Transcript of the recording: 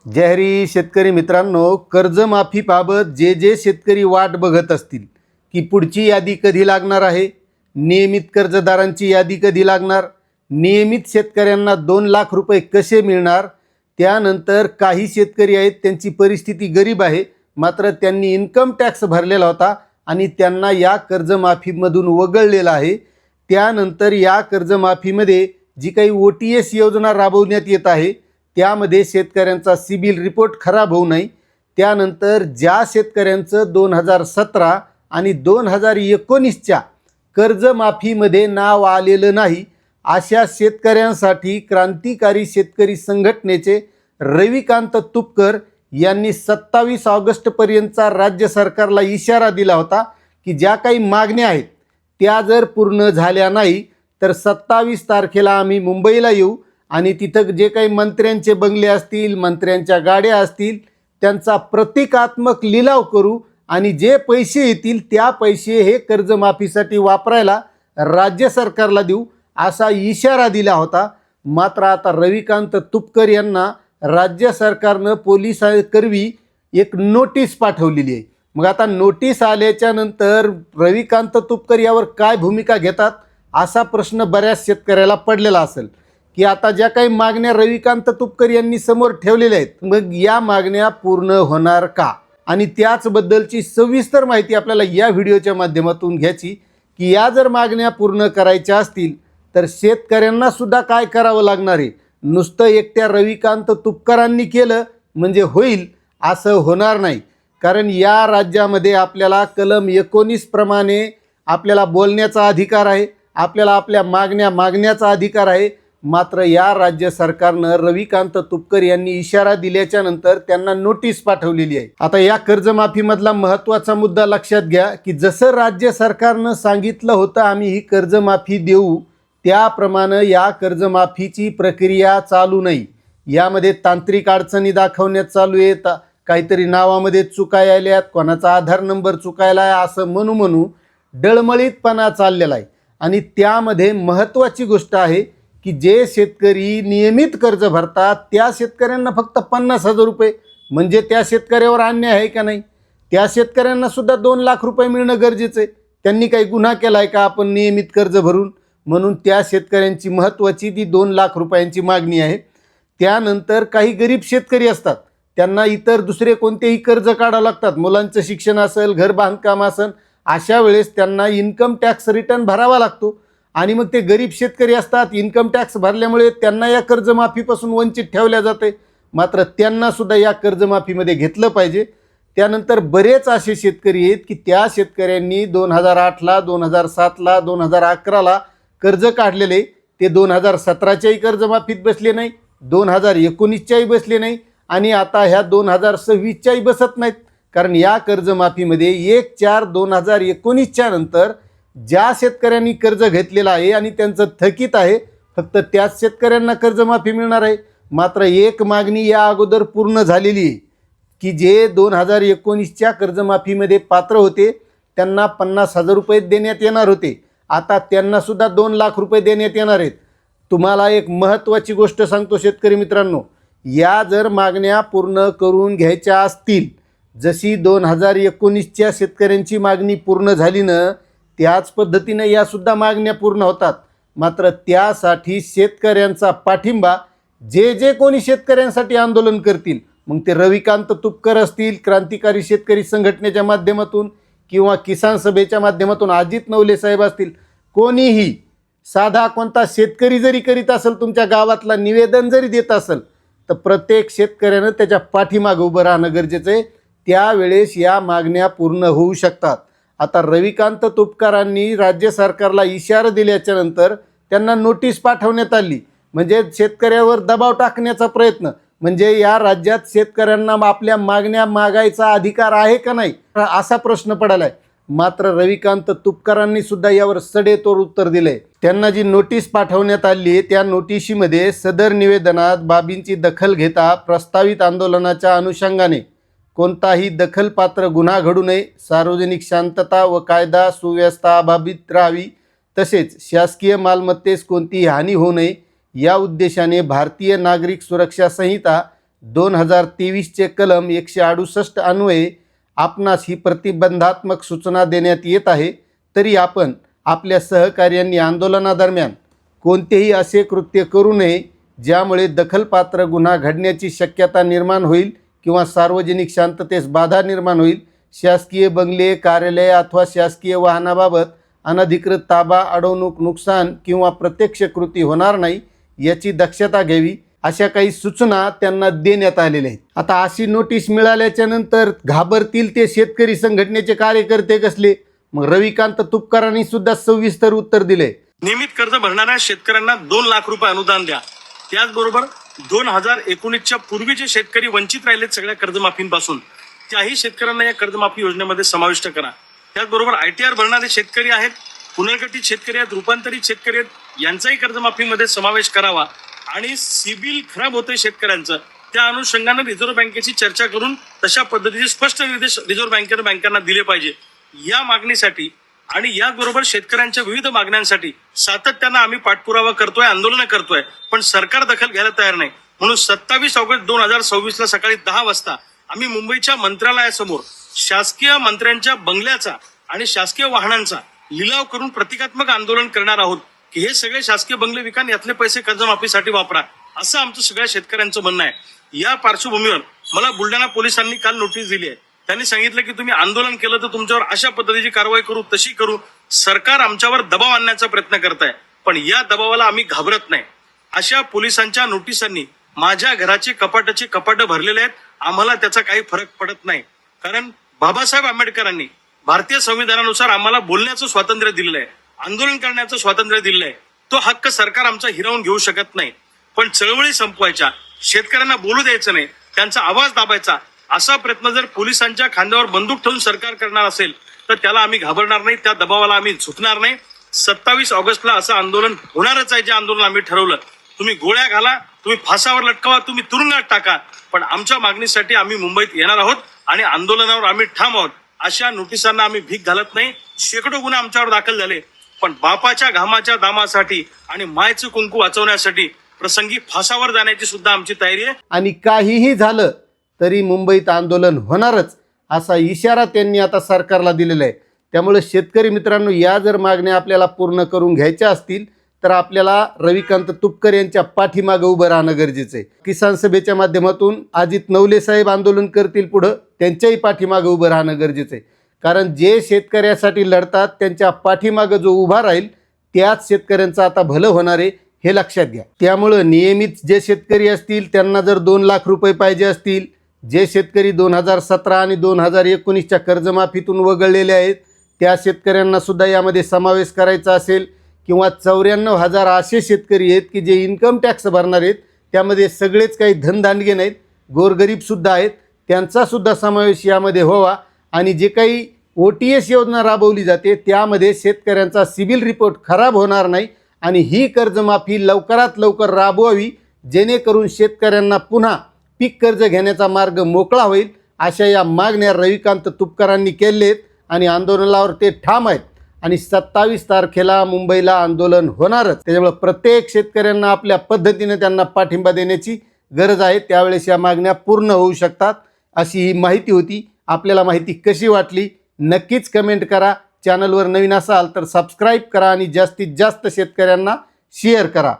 जय शेतकरी मित्रांनो, कर्जमाफीबाबत जे शेतकरी वाट बघत असतील की पुढची यादी कधी लागणार आहे, नियमित कर्जदारांची यादी कधी लागणार, नियमित शेतकऱ्यांना 2 लाख रुपये कसे मिळणार, त्यानंतर काही शेतकरी आहेत त्यांची परिस्थिती गरीब आहे, मात्र त्यांनी इन्कम टॅक्स भरलेला होता आणि त्यांना या कर्जमाफीमधून वगळलेला आहे। त्यानंतर या कर्जमाफीमध्ये जी काही OTS योजना राबवण्यात येत आहे त्यामध्ये शेतकऱ्यांचा सिबिल रिपोर्ट खराब होऊ नये, त्यानंतर ज्या शेतकऱ्यांचं 2017 आणि 2019च्या कर्जमाफीमध्ये नाव आलेलं नाही अशा शेतकऱ्यांसाठी क्रांतिकारी शेतकरी संघटनेचे रविकांत तुपकर यांनी 27 ऑगस्टपर्यंतचा राज्य सरकारला इशारा दिला होता की ज्या काही मागण्या आहेत त्या जर पूर्ण झाल्या नाही तर 27 तारखेला आम्ही मुंबईला येऊ आणि तिथं जे काही मंत्र्यांचे बंगले असतील, मंत्र्यांच्या गाड्या असतील, त्यांचा प्रतिकात्मक लिलाव करू आणि जे पैसे येतील त्या पैसे हे कर्जमाफीसाठी वापरायला राज्य सरकारला देऊ असा इशारा दिला होता। मात्र आता रविकांत तुपकर यांना राज्य सरकारनं पोलिसांकरवी एक नोटीस पाठवलेली आहे। मग आता नोटीस आल्याच्या नंतर रविकांत तुपकर यावर काय भूमिका घेतात असा प्रश्न बऱ्याच शेतकऱ्याला पडलेला असेल की आता ज्या काही मागण्या रविकांत तुपकर यांनी समोर ठेवलेल्या आहेत, मग या मागण्या पूर्ण होणार का, आणि त्याचबद्दलची सविस्तर माहिती आपल्याला या व्हिडिओच्या माध्यमातून घ्यायची की या जर मागण्या पूर्ण करायच्या असतील तर शेतकऱ्यांना सुद्धा काय करावं लागणार आहे। नुसतं एकट्या रविकांत तुपकरांनी केलं म्हणजे होईल असं होणार नाही, कारण या राज्यामध्ये आपल्याला कलम 19 प्रमाणे आपल्याला बोलण्याचा अधिकार आहे, आपल्याला आपल्या मागण्या मागण्याचा अधिकार आहे। मात्र या राज्य सरकारनं रविकांत तुपकर यांनी इशारा दिल्याच्या नंतर त्यांना नोटीस पाठवलेली आहे। आता या कर्जमाफीमधला महत्त्वाचा मुद्दा लक्षात घ्या की जसं राज्य सरकारनं सांगितलं होतं आम्ही ही कर्जमाफी देऊ, त्याप्रमाणे या कर्जमाफीची प्रक्रिया चालू नाही। यामध्ये तांत्रिक अडचणी दाखवण्यात चालू आहेत, काहीतरी नावामध्ये चुका आल्यात, कोणाचा आधार नंबर चुकायला आहे असं म्हणू डळमळीतपणा चाललेला आहे। आणि त्यामध्ये महत्त्वाची गोष्ट आहे की जे शेतकरी नियमित कर्ज भरतात त्या शेतकऱ्यांना फक्त 50,000 रुपये, म्हणजे त्या शेतकऱ्यावर अन्याय आहे का नाही? त्या शेतकऱ्यांना सुद्धा 2 लाख रुपये मिळणं गरजेचं आहे। त्यांनी काही गुन्हा केला आहे का आपण नियमित कर्ज भरून? म्हणून त्या शेतकऱ्यांची महत्त्वाची ती 2 लाख रुपयांची मागणी आहे। त्यानंतर काही गरीब शेतकरी असतात त्यांना इतर दुसरे कोणतेही कर्ज काढावं लागतात, मुलांचं शिक्षण असेल, घर बांधकाम असेल, अशा वेळेस त्यांना इन्कम टॅक्स रिटर्न भरावा लागतो आणि मग ते गरीब शेतकरी असतात, इन्कम टॅक्स भरल्यामुळे त्यांना या कर्जमाफीपासून वंचित ठेवल्या जाते, मात्र त्यांना सुद्धा या कर्जमाफीमध्ये घेतलं पाहिजे। त्यानंतर बरेच असे शेतकरी आहेत की त्या शेतकऱ्यांनी 2008ला, 2007ला, 2011ला कर्ज काढलेले, ते 2017च्याही कर्जमाफीत बसले नाही, 2019च्याही बसले नाही आणि आता ह्या 2026च्याही बसत नाहीत, कारण या कर्जमाफीमध्ये 1/4/2019च्या नंतर ज्या शेतकऱ्यांनी कर्ज घेतलेलं आहे आणि त्यांचं थकीत आहे फक्त त्याच शेतकऱ्यांना कर्जमाफी मिळणार आहे। मात्र एक मागणी या अगोदर पूर्ण झालेली आहे की जे 2019च्या कर्जमाफीमध्ये पात्र होते त्यांना 50,000 रुपये देण्यात येणार होते, आता त्यांना सुद्धा 2 लाख रुपये देण्यात येणार आहेत। तुम्हाला एक महत्त्वाची गोष्ट सांगतो शेतकरी मित्रांनो, या जर मागण्या पूर्ण करून घ्यायच्या असतील, जशी 2019च्या शेतकऱ्यांची मागणी पूर्ण झाली ना त्याच पद्धतीने या सुद्धा मागण्या पूर्ण होतात। मात्र त्यासाठी शेतकऱ्यांचा पाठिंबा, जे कोणी शेतकऱ्यांसाठी आंदोलन करतील, मग ते रविकांत तुपकर असतील क्रांतिकारी शेतकरी संघटनेच्या माध्यमातून किंवा किसान सभेच्या माध्यमातून अजित नवले साहेब असतील, कोणीही साधा कोणता शेतकरी जरी करीत असेल, तुमच्या गावातला निवेदन जरी देत असेल तर प्रत्येक शेतकऱ्यानं त्याच्या पाठीमागे उभं राहणं गरजेचं आहे, त्यावेळेस या मागण्या पूर्ण होऊ शकतात। आता रविकांत तुपकरांनी राज्य सरकारला इशारा दिल्याच्या नंतर त्यांना नोटीस पाठवण्यात आली, म्हणजे शेतकऱ्यावर दबाव टाकण्याचा प्रयत्न, म्हणजे या राज्यात शेतकऱ्यांना आपल्या मागण्या मागायचा अधिकार आहे का नाही असा प्रश्न पडला आहे। मात्र रविकांत तुपकरांनी सुद्धा यावर सडेतोड उत्तर दिले। त्यांना जी नोटीस पाठवण्यात आली त्या नोटिशीमध्ये सदर निवेदनात बाबींची दखल घेता प्रस्तावित आंदोलनाच्या अनुषंगाने कोणताही दखलपात्र गुन्हा घडू नये, सार्वजनिक शांतता व कायदा सुव्यवस्था अबाधित राहावी, तसेच शासकीय मालमत्तेस कोणतीही हानी होऊ नये या उद्देशाने भारतीय नागरिक सुरक्षा संहिता 2023चे कलम 168 अन्वये आपणास ही प्रतिबंधात्मक सूचना देण्यात येत आहे, तरी आपण आपल्या सहकार्यांनी आंदोलनादरम्यान कोणतेही असे कृत्य करू नये ज्यामुळे दखलपात्र गुन्हा घडण्याची शक्यता निर्माण होईल किंवा सार्वजनिक शांततेस बाधा निर्माण होईल. शासकीय बंगले, कार्यालय अथवा शासकीय वाहनाबाबत अनधिकृत ताबा, अडवणूक, नुकसान किंवा प्रत्यक्ष कृती होणार नाही याची दक्षता घ्यावी, अशा काही सूचना त्यांना देण्यात आलेल्या आहेत. आता अशी नोटीस मिळाल्याच्या नंतर घाबरतील ते शेतकरी संघटनेचे कार्यकर्ते कसले? मग रविकांत तुपकरांनी सुद्धा सविस्तर उत्तर दिले. नियमित कर्ज भरणाऱ्या शेतकऱ्यांना 2 लाख रुपये अनुदान द्या. त्याचबरोबर 2019च्या पूर्वीचे शेतकरी वंचित राहिलेत सगळ्या कर्जमाफींपासून, त्याही शेतकऱ्यांना या कर्जमाफी योजनेमध्ये समाविष्ट करा. त्याचबरोबर ITR भरणारे शेतकरी आहेत, पुनर्गठित शेतकरी आहेत, रूपांतरित शेतकरी आहेत, यांचाही कर्जमाफीमध्ये समावेश करावा. आणि सिबिल खराब होते शेतकऱ्यांचं, त्या अनुषंगाने रिझर्व्ह बँकेची चर्चा करून तशा पद्धतीचे स्पष्ट निर्देश रिझर्व्ह बँकेने बँकांना दिले पाहिजे. या मागणीसाठी आणि याचबरोबर शेतकऱ्यांच्या विविध मागण्यांसाठी सातत्यानं आम्ही पाठपुरावा करतोय, आंदोलनं करतोय, पण सरकार दखल घ्यायला तयार नाही. म्हणून 27 ऑगस्ट 2024ला सकाळी 10 वाजता आम्ही मुंबईच्या मंत्रालयासमोर शासकीय मंत्र्यांच्या बंगल्याचा आणि शासकीय वाहनांचा लिलाव करून प्रतिकात्मक आंदोलन करणार आहोत की हे सगळे शासकीय बंगले विका, यातले पैसे कर्जमाफीसाठी वापरा, असं आमचं सगळ्या शेतकऱ्यांचं म्हणणं आहे. या पार्श्वभूमीवर मला बुलढाणा पोलिसांनी काल नोटीस दिली आहे. त्यांनी सांगितलं की तुम्ही आंदोलन केलं तर तुमच्यावर अशा पद्धतीची कारवाई करू, तशी करू. सरकार आमच्यावर दबाव आणण्याचा प्रयत्न करत आहे, पण या दबावाला आम्ही घाबरत नाही. अशा पोलिसांच्या नोटिसांनी माझ्या घराचे कपाटाचे कपाटं भरलेले आहेत. आम्हाला त्याचा काही फरक पडत नाही, कारण बाबासाहेब आंबेडकरांनी भारतीय संविधानानुसार आम्हाला बोलण्याचं स्वातंत्र्य दिलेलं आहे, आंदोलन करण्याचं स्वातंत्र्य दिलेलं आहे. तो हक्क सरकार आमचा हिरावून घेऊ शकत नाही. पण चळवळी संपवायच्या, शेतकऱ्यांना बोलू द्यायचं नाही, त्यांचा आवाज दाबायचा, असा प्रयत्न जर पोलिसांच्या खांद्यावर बंदूक ठेवून सरकार करणार असेल तर त्याला आम्ही घाबरणार नाही, त्या दबावाला आम्ही झुकणार नाही. 27 ऑगस्टला असं आंदोलन होणारच आहे, जे आंदोलन आम्ही ठरवलं. तुम्ही गोळ्या घाला, तुम्ही फासावर लटकावा, तुम्ही तुरुंगात टाका, पण आमच्या मागणीसाठी आम्ही मुंबईत येणार आहोत आणि आंदोलनावर आम्ही ठाम आहोत. अशा नोटिसांना आम्ही भीक घालत नाही. शेकडो गुन्हे आमच्यावर दाखल झाले, पण बापाच्या घामाच्या दामासाठी आणि मायचं कुंकू वाचवण्यासाठी प्रसंगी फासावर जाण्याची सुद्धा आमची तयारी आहे. आणि काहीही झालं तरी मुंबईत आंदोलन होणारच, असा इशारा त्यांनी आता सरकारला दिलेला आहे. त्यामुळे शेतकरी मित्रांनो, या जर मागण्या आपल्याला पूर्ण करून घ्यायच्या असतील तर आपल्याला रविकांत तुपकर यांच्या पाठीमागे उभं राहणं गरजेचं आहे. किसान सभेच्या माध्यमातून अजित नवले साहेब आंदोलन करतील पुढं, त्यांच्याही पाठीमागे उभं राहणं गरजेचं आहे. कारण जे शेतकऱ्यासाठी लढतात त्यांच्या पाठीमागे जो उभा राहील त्याच शेतकऱ्यांचं आता भलं होणार आहे, हे लक्षात घ्या. त्यामुळं नियमित जे शेतकरी असतील त्यांना जर 2 लाख रुपये पाहिजे असतील, जे शेतकरी 2017 आणि 2019च्या कर्जमाफीतून वगळलेले आहेत त्या शेतकऱ्यांना सुद्धा यामध्ये समावेश करायचा असेल, किंवा 94,000 असे शेतकरी आहेत की जे इन्कम टॅक्स भरणार आहेत, त्यामध्ये सगळेच काही धनदांडगे नाहीत, गोरगरीबसुद्धा आहेत, त्यांचासुद्धा समावेश यामध्ये व्हावा. आणि जे काही OTS योजना राबवली जाते त्यामध्ये शेतकऱ्यांचा सिबिल रिपोर्ट खराब होणार नाही आणि ही कर्जमाफी लवकरात लवकर राबवावी, जेणेकरून शेतकऱ्यांना पुन्हा पीक कर्ज घेण्याचा मार्ग मोकळा होईल. अशा या मागण्या रविकांत तुपकरांनी केल्या आहेत आणि आंदोलनावर ते ठाम आहेत. आणि 27 तारखेला मुंबईला आंदोलन होणारच. त्याच्यामुळे प्रत्येक शेतकऱ्यांना आपल्या पद्धतीने त्यांना पाठिंबा देण्याची गरज आहे. त्यावेळेस या मागण्या पूर्ण होऊ शकतात, अशी ही माहिती होती. आपल्याला माहिती कशी वाटली नक्कीच कमेंट करा. चॅनलवर नवीन असाल तर सबस्क्राईब करा आणि जास्तीत जास्त शेतकऱ्यांना शेअर करा.